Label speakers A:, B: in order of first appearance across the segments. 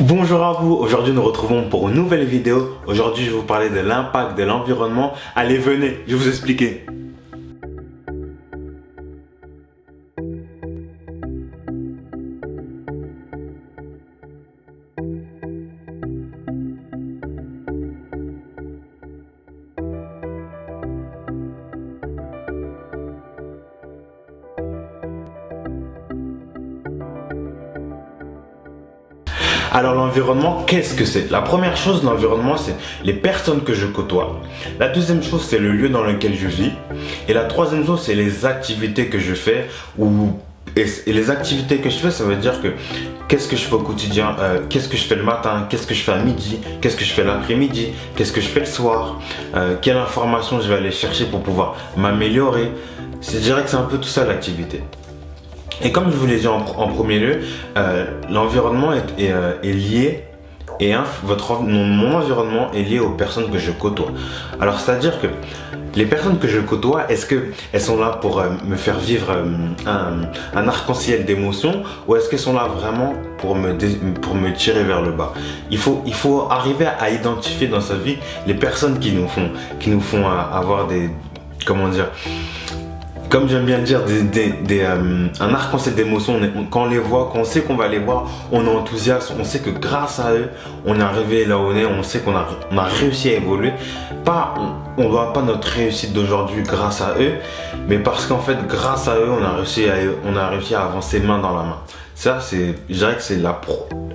A: Bonjour à vous, aujourd'hui nous retrouvons pour une nouvelle vidéo. Aujourd'hui je vais vous parler de l'impact de l'environnement. Allez venez, je vais vous expliquer. Alors l'environnement, qu'est-ce que c'est? La première chose, l'environnement, c'est les personnes que je côtoie. La deuxième chose, c'est le lieu dans lequel je vis. Et la troisième chose, c'est les activités que je fais. Et les activités que je fais, ça veut dire que qu'est-ce que je fais au quotidien, qu'est-ce que je fais le matin, qu'est-ce que je fais à midi, qu'est-ce que je fais l'après-midi, qu'est-ce que je fais le soir, quelle information je vais aller chercher pour pouvoir m'améliorer. Je dirais que c'est un peu tout ça l'activité. Et comme je vous l'ai dit en premier lieu, l'environnement est lié, et mon environnement est lié aux personnes que je côtoie. Alors c'est-à-dire que les personnes que je côtoie, est-ce qu'elles sont là pour me faire vivre un arc-en-ciel d'émotions, ou est-ce qu'elles sont là vraiment pour me tirer vers le bas? Il faut arriver à identifier dans sa vie les personnes qui nous font avoir des, comment dire, comme j'aime bien le dire, un arc-en-ciel d'émotions. Quand on les voit, quand on sait qu'on va les voir, on est enthousiaste, on sait que grâce à eux, on est arrivé là où on est, on sait qu'on a réussi à évoluer. On ne voit pas notre réussite d'aujourd'hui grâce à eux, mais parce qu'en fait, grâce à eux, on a réussi à avancer main dans la main. Ça, je dirais que c'est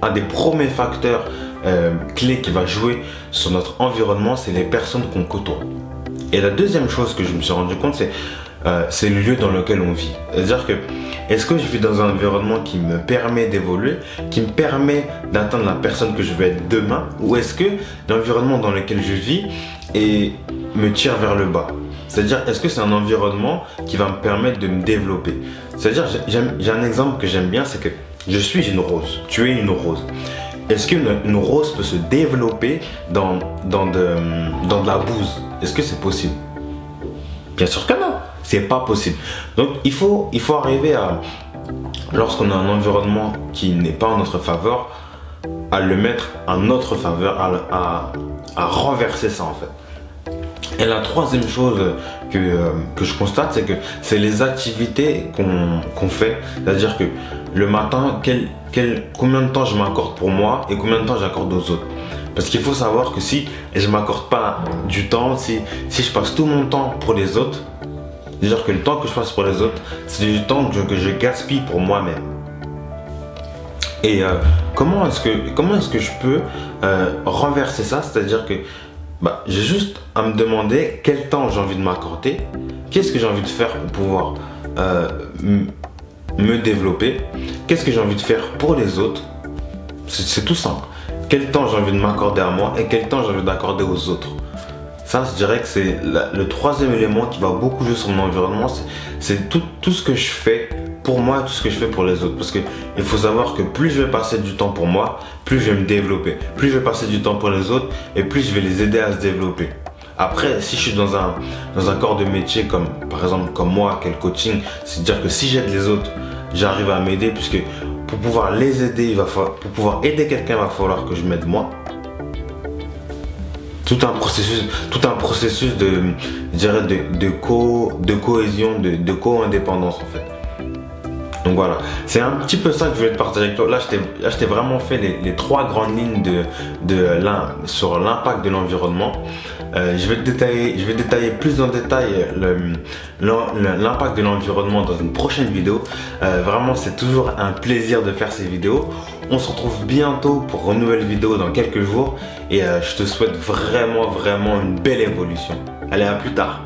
A: un des premiers facteurs clés qui va jouer sur notre environnement, c'est les personnes qu'on côtoie. Et la deuxième chose que je me suis rendu compte, c'est le lieu dans lequel on vit. C'est-à-dire que, est-ce que je vis dans un environnement qui me permet d'évoluer, qui me permet d'atteindre la personne que je vais être demain, ou est-ce que l'environnement dans lequel je vis me tire vers le bas? C'est-à-dire, est-ce que c'est un environnement qui va me permettre de me développer? C'est-à-dire, j'ai un exemple que j'aime bien, c'est que je suis une rose, tu es une rose. Est-ce qu'une rose peut se développer dans de la bouse? Est-ce que c'est possible? Bien sûr que non. C'est pas possible. Donc il faut arriver à, lorsqu'on a un environnement qui n'est pas en notre faveur, à le mettre en notre faveur, à renverser ça en fait. Et la troisième chose que je constate, c'est que c'est les activités qu'on fait. C'est-à-dire que le matin, combien de temps je m'accorde pour moi et combien de temps j'accorde aux autres. Parce qu'il faut savoir que si je m'accorde pas du temps, si je passe tout mon temps pour les autres, c'est-à-dire que le temps que je passe pour les autres, c'est du temps que je gaspille pour moi-même. Et comment est-ce que je peux renverser ça? C'est-à-dire que j'ai juste à me demander quel temps j'ai envie de m'accorder, qu'est-ce que j'ai envie de faire pour pouvoir me développer, qu'est-ce que j'ai envie de faire pour les autres. C'est tout simple. Quel temps j'ai envie de m'accorder à moi et quel temps j'ai envie d'accorder aux autres. Ça, je dirais que c'est le troisième élément qui va beaucoup jouer sur mon environnement. C'est tout ce que je fais pour moi et tout ce que je fais pour les autres. Parce qu'il faut savoir que plus je vais passer du temps pour moi, plus je vais me développer. Plus je vais passer du temps pour les autres et plus je vais les aider à se développer. Après, si je suis dans un corps de métier, par exemple comme moi, quel coaching, c'est-à-dire que si j'aide les autres, j'arrive à m'aider, puisque pour pouvoir les aider, pour pouvoir aider quelqu'un, il va falloir que je m'aide moi. Tout un processus de cohésion, de co-indépendance en fait. Donc voilà, c'est un petit peu ça que je voulais te partager avec toi. Là, je t'ai vraiment fait les trois grandes lignes sur l'impact de l'environnement. Je vais détailler plus en détail l'impact de l'environnement dans une prochaine vidéo. Vraiment, c'est toujours un plaisir de faire ces vidéos. On se retrouve bientôt pour une nouvelle vidéo dans quelques jours. Et je te souhaite vraiment une belle évolution. Allez, à plus tard.